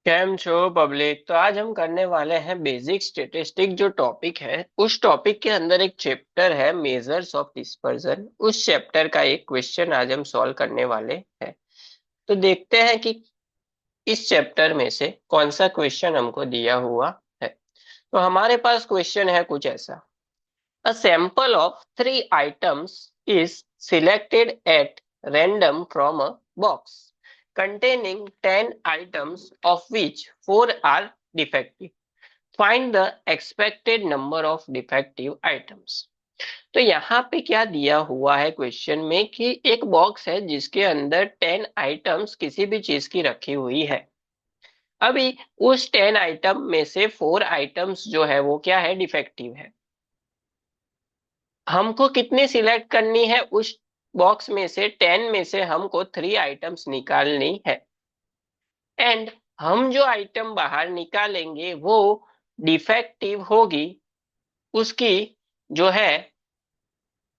Cam छो public. तो आज हम करने वाले हैं बेसिक स्टेटिस्टिक जो टॉपिक है। उस टॉपिक के अंदर एक चैप्टर है मेजर्स ऑफ डिस्पर्जन। उस चैप्टर का एक क्वेश्चन आज हम सॉल्व करने वाले हैं। तो देखते हैं कि इस चैप्टर में से कौन सा क्वेश्चन हमको दिया हुआ है। तो हमारे पास क्वेश्चन है कुछ ऐसा। A sample of 3 items is selected at random from a box containing 10 items of which 4 are defective. Find the expected number of defective items. तो यहाँ पे क्या दिया हुआ है क्वेश्चन में कि एक बॉक्स है जिसके अंदर 10 आइटम्स किसी भी चीज की रखी हुई है। अभी उस 10 आइटम में से 4 आइटम्स जो है वो क्या है, डिफेक्टिव है। हमको कितनी सिलेक्ट करनी है उस बॉक्स में से, 10 में से हमको 3 आइटम्स निकालनी है। एंड हम जो आइटम बाहर निकालेंगे वो डिफेक्टिव होगी, उसकी जो है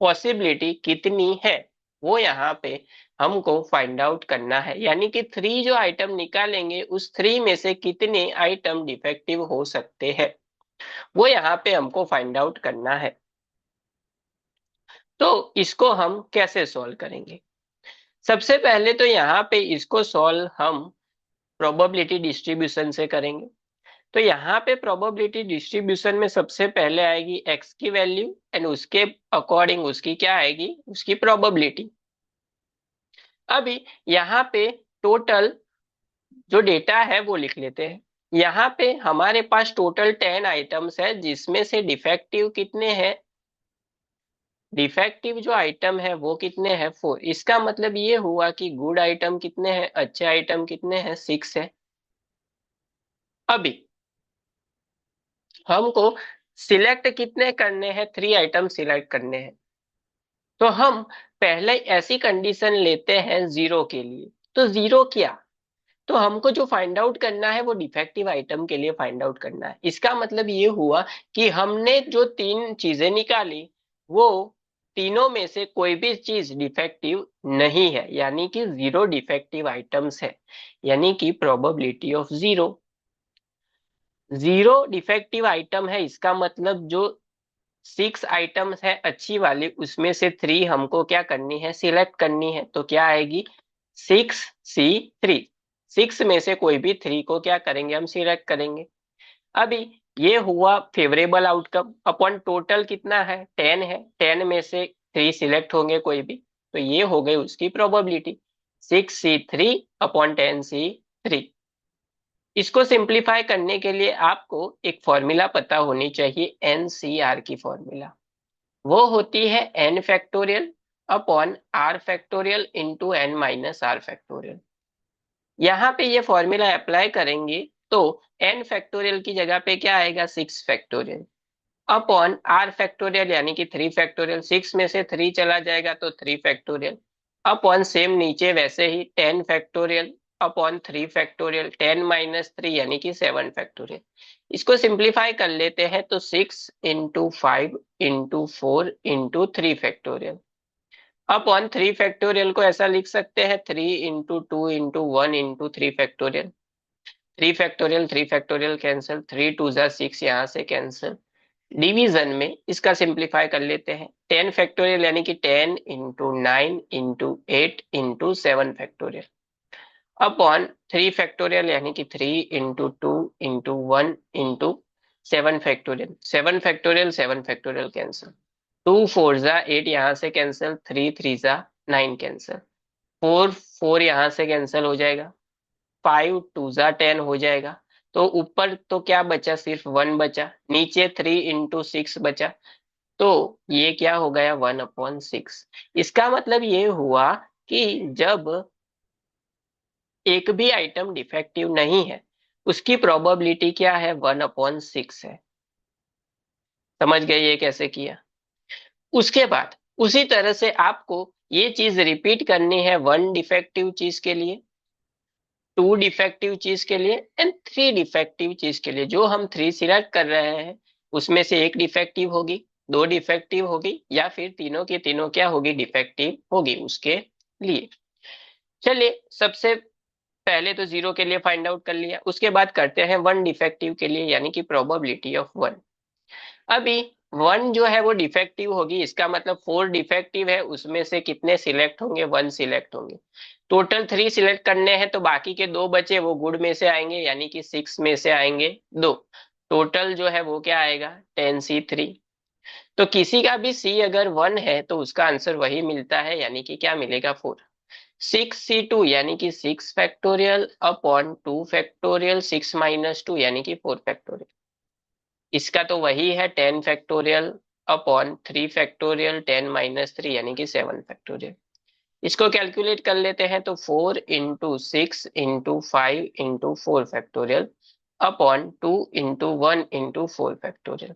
पॉसिबिलिटी कितनी है वो यहाँ पे हमको फाइंड आउट करना है। यानी कि 3 जो आइटम निकालेंगे उस 3 में से कितने आइटम डिफेक्टिव हो सकते हैं वो यहाँ पे हमको फाइंड आउट करना है। तो इसको हम कैसे सॉल्व करेंगे? सबसे पहले तो यहाँ पे इसको सॉल्व हम प्रोबेबिलिटी डिस्ट्रीब्यूशन से करेंगे। तो यहाँ पे प्रोबेबिलिटी डिस्ट्रीब्यूशन में सबसे पहले आएगी एक्स की वैल्यू एंड उसके अकॉर्डिंग उसकी क्या आएगी, उसकी प्रोबेबिलिटी। अभी यहाँ पे टोटल जो डेटा है वो लिख लेते हैं। यहाँ पे हमारे पास टोटल 10 आइटम्स है जिसमें से डिफेक्टिव कितने हैं, डिफेक्टिव जो आइटम है वो कितने हैं, 4। इसका मतलब ये हुआ कि गुड आइटम कितने हैं, अच्छे आइटम कितने हैं, 6 है। अभी हमको सिलेक्ट कितने करने हैं, 3 आइटम सिलेक्ट करने हैं। तो हम पहले ऐसी कंडीशन लेते हैं जीरो के लिए। तो जीरो क्या, तो हमको जो फाइंड आउट करना है वो डिफेक्टिव आइटम के लिए फाइंड आउट करना है। इसका मतलब ये हुआ कि हमने जो 3 चीजें निकाली वो तीनों में से कोई भी चीज डिफेक्टिव नहीं है, यानी कि जीरो डिफेक्टिव आइटम्स है। यानी कि probability of zero, zero defective item है। इसका मतलब जो 6 आइटम्स है अच्छी वाली उसमें से 3 हमको क्या करनी है, सिलेक्ट करनी है। तो क्या आएगी, 6C3। 6 में से कोई भी 3 को क्या करेंगे, हम सिलेक्ट करेंगे। अभी ये हुआ फेवरेबल आउटकम। अपॉन टोटल कितना है, 10 है, 10 में से 3 सिलेक्ट होंगे कोई भी, तो ये हो गई उसकी प्रोबेबिलिटी 6C3/10C3। इसको सिंप्लीफाई करने के लिए आपको एक फॉर्मूला पता होनी चाहिए, एनसीआर की फॉर्मूला। वो होती है n factorial upon r factorial into n minus r factorial. यहाँ पे ये फॉर्मूला अप्लाई करेंगे तो n फैक्टोरियल की जगह पे क्या आएगा, 6 फैक्टोरियल अपॉन r फैक्टोरियल यानी कि 3 फैक्टोरियल। 6 में से 3 चला जाएगा तो 3 फैक्टोरियल अपॉन सेम नीचे वैसे ही 10 फैक्टोरियल अपॉन 3 फैक्टोरियल, 10 - 3 यानी कि 7 फैक्टोरियल। इसको सिंप्लीफाई कर लेते हैं तो 6 × 5 × 4 × 3 फैक्टोरियल अपॉन 3 फैक्टोरियल को ऐसा लिख सकते हैं 3 × 2 × 1 × 3 फैक्टोरियल। 3 फैक्टोरियल कैंसिल, 3 × 2 = 6 यहाँ से कैंसिल। डिवीजन में इसका सिंप्लीफाई कर लेते हैं 10 फैक्टोरियल यानी कि 10 × 9 × 8 × 7 फैक्टोरियल अपॉन 3 फैक्टोरियल यानी कि 3 × 2 × 1 × 7 फैक्टोरियल। 7 फैक्टोरियल कैंसिल, 2 × 4 = 8 यहाँ से कैंसिल, 3 × 3 = 9 कैंसिल, 4 यहाँ से कैंसिल हो जाएगा, 5 × 2 = 10 हो जाएगा। तो ऊपर तो क्या बचा, सिर्फ 1 बचा, नीचे 3 × 6 बचा। तो ये क्या हो गया, 1/6। इसका मतलब ये हुआ कि जब एक भी आइटम डिफेक्टिव नहीं है उसकी प्रोबेबिलिटी क्या है, 1/6 है। समझ गए ये कैसे किया? उसके बाद उसी तरह से आपको ये चीज रिपीट करनी है 1 डिफेक्टिव चीज के लिए, 2 डिफेक्टिव चीज के लिए एंड 3 डिफेक्टिव चीज के लिए। जो हम 3 सिलेक्ट कर रहे हैं उसमें से एक डिफेक्टिव होगी, 2 डिफेक्टिव होगी या फिर तीनों की तीनों क्या होगी, डिफेक्टिव होगी उसके लिए। चलिए सबसे पहले तो जीरो के लिए फाइंड आउट कर लिया, उसके बाद करते हैं वन डिफेक्टिव के लिए, यानी कि प्रोबेबिलिटी ऑफ वन। अभी वन जो है वो डिफेक्टिव होगी, इसका मतलब फोर डिफेक्टिव है, उसमें से कितने सिलेक्ट होंगे, वन सिलेक्ट होंगे। टोटल थ्री सिलेक्ट करने हैं, तो बाकी के दो बचे वो गुड में से आएंगे, यानी कि सिक्स में से आएंगे दो। टोटल जो है वो क्या आएगा, 10C3। तो किसी का भी सी अगर वन है तो उसका आंसर वही मिलता है, यानी कि क्या मिलेगा, 4। 6C2 यानी कि 6 फैक्टोरियल अपॉन 2 फैक्टोरियल, 6 - 2 यानी कि 4 फैक्टोरियल। इसका तो वही है 10 फैक्टोरियल अपॉन 3 फैक्टोरियल, 10 - 3 यानी कि 7 फैक्टोरियल। इसको कैलकुलेट कर लेते हैं, तो 4 × 6 × 5 × 4 फैक्टोरियल अपॉन 2 × 1 × 4 फैक्टोरियल।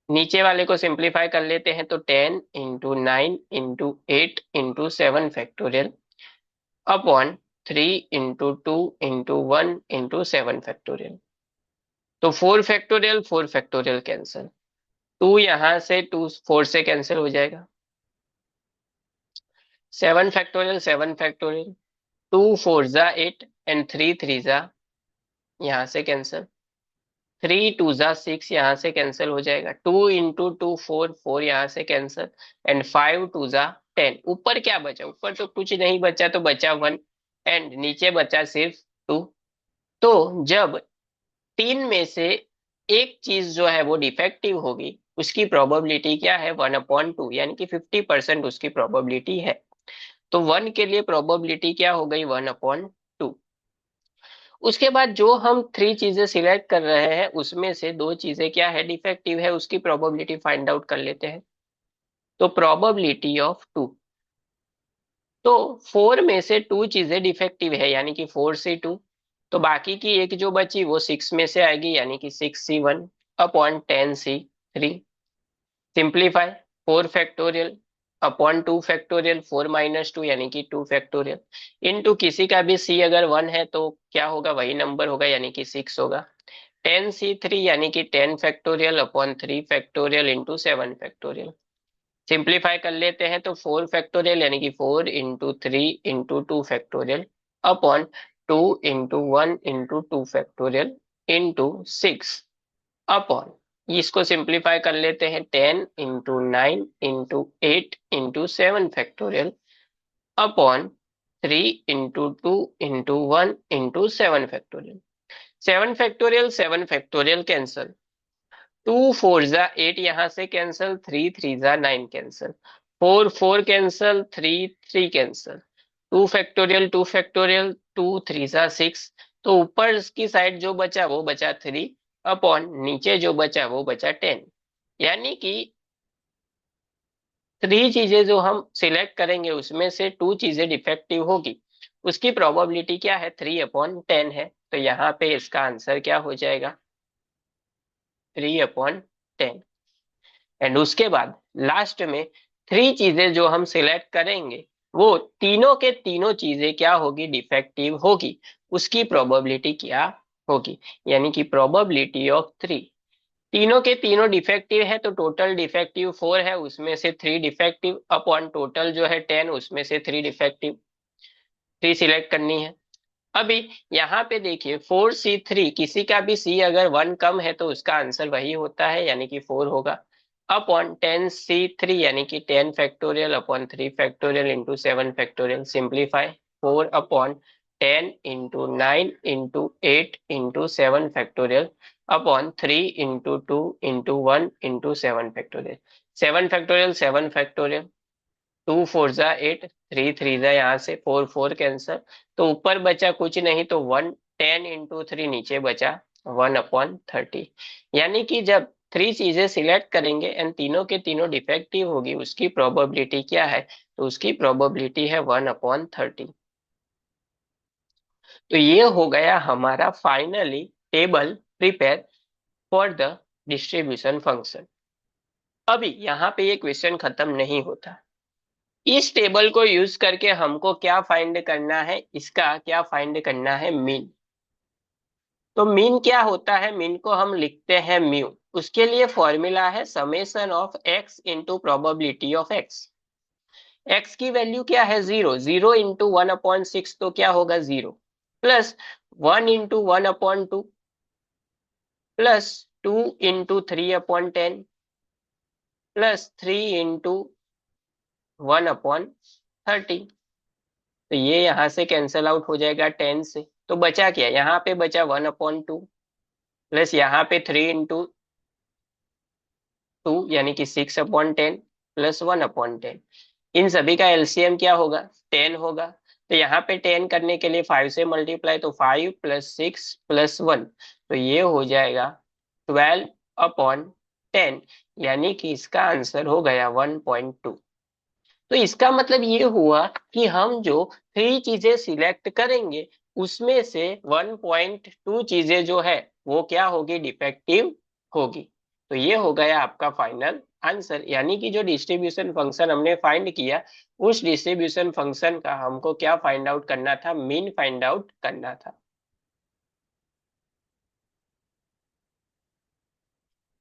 नीचे वाले को सिंप्लीफाई कर लेते हैं, तो 10 × 9 × 8 × 7 फैक्टोरियल अपॉन 3 × 2 × 1 × 7 फैक्टोरियल। तो 4 फैक्टोरियल 4 फैक्टोरियल कैंसिल, टू यहां से टू फोर से कैंसिल हो जाएगा। 7 फैक्टोरियल 7 फैक्टोरियल, 2 4 × 8 एंड 3 3 यहाँ से कैंसिल, 3 2 6 यहाँ से कैंसिल हो जाएगा, 2 × 2 4 4 यहाँ से कैंसिल, एंड 5 2 10। ऊपर क्या बचा, ऊपर तो कुछ नहीं बचा, तो बचा वन, एंड नीचे बचा सिर्फ टू। तो जब तीन में से एक चीज जो है वो डिफेक्टिव होगी, उसकी प्रोबेबिलिटी क्या है, 1/2, यानी कि 50% उसकी प्रोबेबिलिटी है। तो वन के लिए प्रोबेबिलिटी क्या हो गई, 1/2। उसके बाद जो हम थ्री चीजें सिलेक्ट कर रहे हैं उसमें से दो चीजें क्या है, डिफेक्टिव है, उसकी प्रोबेबिलिटी फाइंड आउट कर लेते हैं। तो प्रोबेबिलिटी ऑफ टू, तो फोर में से टू चीजें डिफेक्टिव है, यानी कि 4C2। तो बाकी की एक जो बची वो सिक्स में से आएगी, यानी कि 6C1 upon 10C3। Simplify, 4 factorial upon 2 factorial, 4 - 2 यानी कि 2 फैक्टोरियल, इनटू किसी का भी सी अगर वन है तो क्या होगा, वही नंबर होगा, यानी कि 6 होगा। 10C3 यानी कि 10 factorial upon 3 factorial into 7 factorial. Simplify कर लेते हैं, तो 4 फैक्टोरियल यानी कि 4 × 3 × 2 factorial upon 2 × 1 × 2 factorial into 6 upon, इसको सिंप्लीफाई कर लेते हैं, 10 × 9 × 8 × 7 factorial upon 3 × 2 × 1 × 7 factorial. 7 factorial cancel, 2 4 × 8 यहाँ से cancel, 3 3 × 9 cancel, 4 4 cancel, 3 3 cancel, 2 factorial 2 3 × 6। तो ऊपर की साइड जो बचा वो बचा 3 अपॉन नीचे जो बचा वो बचा 10, यानी कि थ्री चीजें जो हम सिलेक्ट करेंगे उसमें से टू चीजें डिफेक्टिव होगी, उसकी प्रोबेबिलिटी क्या है, 3/10 है। तो यहाँ पे इसका आंसर क्या हो जाएगा, 3/10। एंड उसके बाद लास्ट में थ्री चीजें जो हम सिलेक्ट करेंगे वो तीनों के तीनों चीजें क्या होगी, डिफेक्टिव होगी, उसकी प्रोबेबिलिटी क्या होगी, यानी कि प्रोबेबिलिटी ऑफ थ्री। तीनों के तीनों डिफेक्टिव है, तो टोटल डिफेक्टिव 4 है, उसमें से 3 डिफेक्टिव अपॉन टोटल जो है 10, उसमें से 3 डिफेक्टिव, 3 सिलेक्ट करनी है। अभी यहाँ पे देखिए 4C3, किसी का भी सी अगर वन कम है तो उसका आंसर वही होता है, यानी कि 4 होगा, अपॉन 10C3 यानी कि 10 factorial upon 3 factorial into 7 factorial. Simplify, 4/10 × 9 × 8 × 7 factorial upon 3 × 2 × 1 × 7 factorial. 7 factorial 2 4 × 8, 3 3 यहाँ से 4 4 कैंसर, तो ऊपर बचा कुछ नहीं, तो 10 × 3 नीचे बचा 1/30। यानी कि जब थ्री चीजें सिलेक्ट करेंगे एंड तीनों के तीनों डिफेक्टिव होगी, उसकी प्रोबेबिलिटी क्या है, तो उसकी प्रोबेबिलिटी है 1/30। तो ये हो गया हमारा finally table prepare for the distribution function. अभी यहाँ पे ये क्वेश्चन खत्म नहीं होता, इस टेबल को यूज करके हमको क्या फाइंड करना है, इसका क्या फाइंड करना है, मीन। तो मीन क्या होता है, मीन को हम लिखते हैं म्यू, उसके लिए फॉर्मूला है summation of x into probability of x. X की वैल्यू क्या है 0, 0 × 1/6 तो क्या होगा 0, प्लस 1 × 1/2, प्लस 2 × 3/10, प्लस 3 × 1/30। तो ये यहां से कैंसल आउट हो जाएगा 10 से, तो बचा क्या, यहाँ पे बचा 1/2, प्लस यहाँ पे 3 × 2 यानी कि 6/10, प्लस 1/10। इन सभी का एलसीएम क्या होगा, 10 होगा। तो यहाँ पे 10 करने के लिए 5 से मल्टीप्लाई, तो 5 + 6 + 1, तो ये हो जाएगा 12/10, यानी कि इसका आंसर हो गया 1.2। तो इसका मतलब ये हुआ कि हम जो 3 चीजें सिलेक्ट करेंगे उसमें से 1.2 चीजें जो है वो क्या होगी, डिफेक्टिव होगी। तो ये हो गया आपका फाइनल आंसर, यानी कि जो डिस्ट्रीब्यूशन फंक्शन हमने फाइंड किया, उस डिस्ट्रीब्यूशन फंक्शन का हमको क्या फाइंड आउट करना था, मीन फाइंड आउट करना था।